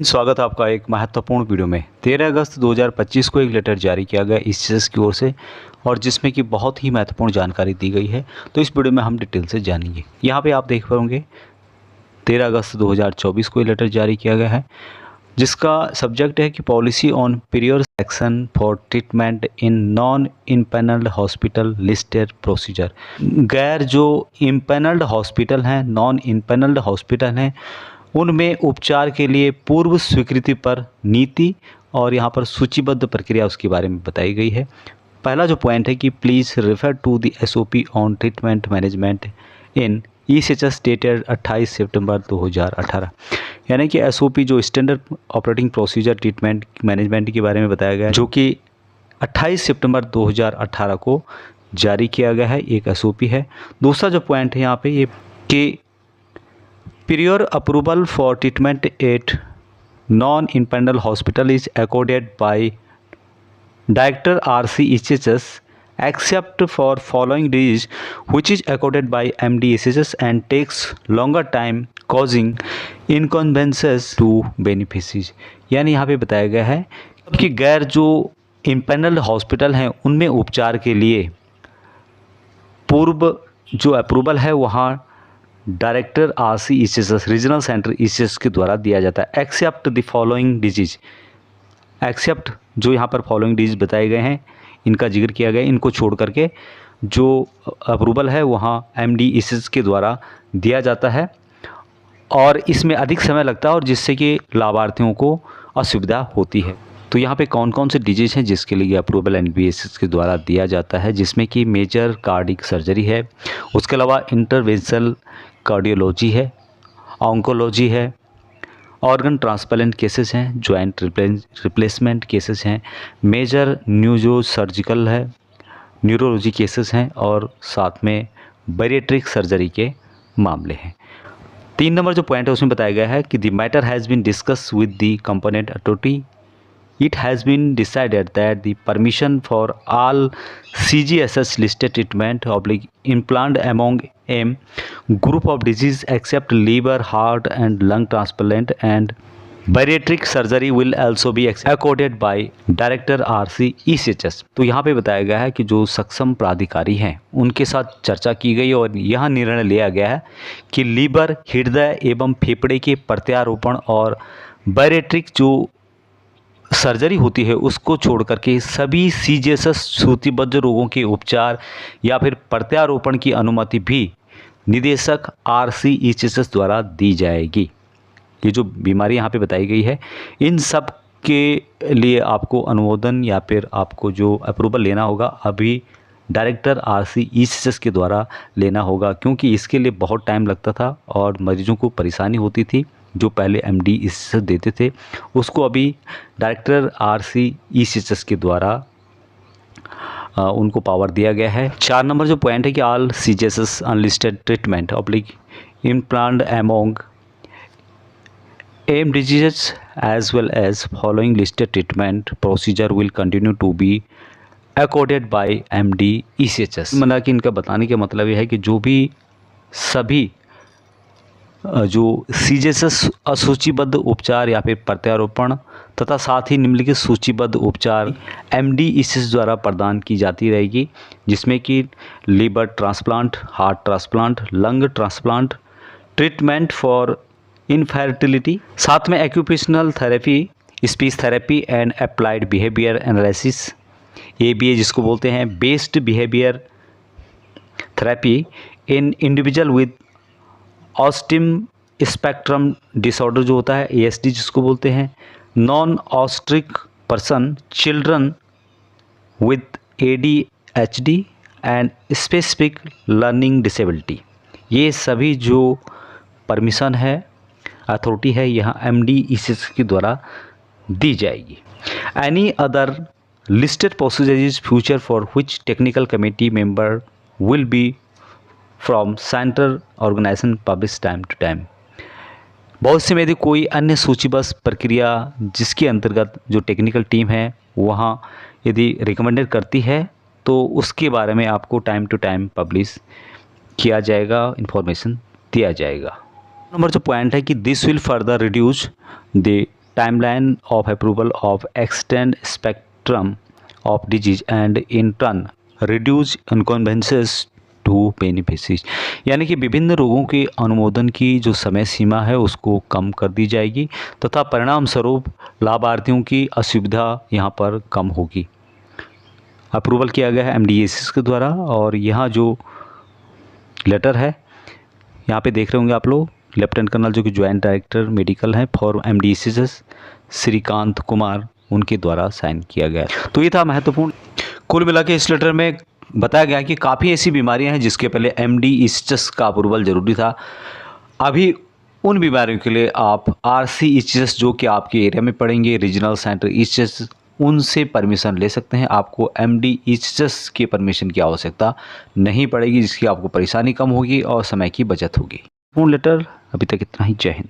स्वागत है आपका एक महत्वपूर्ण वीडियो में। 13 अगस्त 2025 को एक लेटर जारी किया गया ईसीएस की ओर से और जिसमें कि बहुत ही महत्वपूर्ण जानकारी दी गई है। तो इस वीडियो में हम डिटेल से जानेंगे। यहाँ पे आप देख पाओगे 13 अगस्त 2024 को ये लेटर जारी किया गया है, जिसका सब्जेक्ट है कि policy on period action for treatment in non empanelled hospital listed procedure. गैर जो इम्पैनल्ड हॉस्पिटल हैं, नॉन इम्पैनल्ड हॉस्पिटल हैं, उनमें उपचार के लिए पूर्व स्वीकृति पर नीति और यहाँ पर सूचीबद्ध प्रक्रिया उसके बारे में बताई गई है। पहला जो पॉइंट है कि please refer to the SOP on treatment management in ECHS dated 28 September 2018, यानी कि एसओपी जो standard operating procedure treatment management के बारे में बताया गया है, जो कि 28 सितंबर 2018 को जारी किया गया है, एक एसओपी है। दूसरा जो पॉइंट है यहाँ पे ये कि prior approval for treatment at non-impaneled hospital is accorded by Director RC ECHS except for following disease which is accorded by MD ECHS and takes longer time causing inconveniences to beneficiaries। यानी यहाँ पे बताया गया है कि गैर जो empanelled hospital हैं उनमें उपचार के लिए पूर्व जो अप्रूवल है वहाँ director RC ECS regional centre ECS के द्वारा दिया जाता है। Except the following disease, except जो यहाँ पर फॉलोइंग डिजीज बताए गए हैं इनका जिक्र किया गया है, इनको छोड़ करके जो अप्रूवल है वहाँ एमडी ईसीएस के द्वारा दिया जाता है और इसमें अधिक समय लगता है और जिससे कि लाभार्थियों को असुविधा होती है। तो यहाँ पे कौन कौन से डिजीज़ हैं जिसके लिए अप्रूवल एनबीएसएस के द्वारा दिया जाता है, जिसमें कि मेजर कार्डिक सर्जरी है, उसके अलावा इंटरवेंशनल कार्डियोलॉजी है, ऑन्कोलॉजी है, ऑर्गन ट्रांसप्लांट केसेस हैं, जॉइंट रिप्लेसमेंट केसेस हैं, मेजर न्यूरो सर्जिकल है, न्यूरोलॉजी केसेस हैं और साथ में बैरिएट्रिक सर्जरी के मामले हैं। 3 नंबर जो पॉइंट है उसमें बताया गया है कि the matter has been discussed with the component authority. It has been decided that the permission for all CGSS listed treatment implant among a group of disease except liver, heart and lung transplant and bariatric surgery will also be accorded by director RC ECHS। तो यहाँ पे बताया गया है कि जो सक्षम प्राधिकारी हैं उनके साथ चर्चा की गई और यह निर्णय लिया गया है कि लीवर, हृदय एवं फेफड़े के प्रत्यारोपण और बैरिएट्रिक जो सर्जरी होती है उसको छोड़ करके सभी सीजीएसएस सूचीबद्ध रोगों के उपचार या फिर प्रत्यारोपण की अनुमति भी निदेशक आरसी ECHS द्वारा दी जाएगी। ये जो बीमारी यहाँ पे बताई गई है इन सब के लिए आपको अनुमोदन या फिर आपको जो अप्रूवल लेना होगा अभी डायरेक्टर आरसी ECHS के द्वारा लेना होगा, क्योंकि इसके लिए बहुत टाइम लगता था और मरीजों को परेशानी होती थी। जो पहले एमडी ECHS देते थे उसको अभी डायरेक्टर आरसी ECHS के द्वारा उनको पावर दिया गया है। 4 नंबर जो पॉइंट है कि all CGSS unlisted treatment implant among em diseases as well as following listed treatment procedure will continue to be accorded by MD ECHS। मतलब कि इनका बताने का मतलब ये है कि जो भी सभी जो सीजीएसएस असूचीबद्ध उपचार या फिर प्रत्यारोपण तथा साथ ही निम्नलिखित सूचीबद्ध उपचार एमडी ECHS द्वारा प्रदान की जाती रहेगी, जिसमें कि liver transplant, heart transplant, lung transplant, treatment for infertility, साथ में occupational therapy, speech therapy and applied behaviour analysis, ABA जिसको बोलते हैं based behaviour therapy in individual with ऑस्टिम स्पेक्ट्रम डिसऑर्डर जो होता है ASD जिसको बोलते हैं, non autistic person, children with ADHD and specific learning disability. ये सभी जो परमिशन है अथॉरिटी है यहाँ एमडी ECHS के द्वारा दी जाएगी। Any other listed procedure is future for which technical committee member will be from central organisation publish time to time. बहुत से में यदि कोई अन्य सूचीबद्ध प्रक्रिया जिसके अंतर्गत जो टेक्निकल टीम है वहाँ यदि रिकमेंडेड करती है तो उसके बारे में आपको टाइम टू टाइम पब्लिश किया जाएगा, इन्फॉर्मेशन दिया जाएगा। नंबर जो पॉइंट है कि this will further reduce the timeline of approval of extend spectrum of disease and in turn reduce inconveniences to beneficiaries। यानी कि विभिन्न रोगों के अनुमोदन की जो समय सीमा है उसको कम कर दी जाएगी तथा परिणाम स्वरूप लाभार्थियों की असुविधा यहाँ पर कम होगी। अप्रूवल किया गया है MDHSS के द्वारा और यहाँ जो लेटर है यहाँ पे देख रहे होंगे आप लोग, लेफ्टिनेंट कर्नल जो कि ज्वाइंट डायरेक्टर मेडिकल हैं फॉर MDHSS श्रीकांत कुमार, उनके द्वारा साइन किया गया। तो ये था महत्वपूर्ण। कुल मिला के इस लेटर में बताया गया कि काफ़ी ऐसी बीमारियां हैं जिसके पहले MDHSS का अप्रूवल ज़रूरी था। अभी उन बीमारियों के लिए आप RCHSS जो कि आपके एरिया में पड़ेंगे, रीजनल सेंटर ECHS, उनसे परमिशन ले सकते हैं। आपको MDHSS की परमिशन की आवश्यकता नहीं पड़ेगी, जिसकी आपको परेशानी कम होगी और समय की बचत होगी। पूर्ण लेटर अभी तक इतना ही। जय हिंद।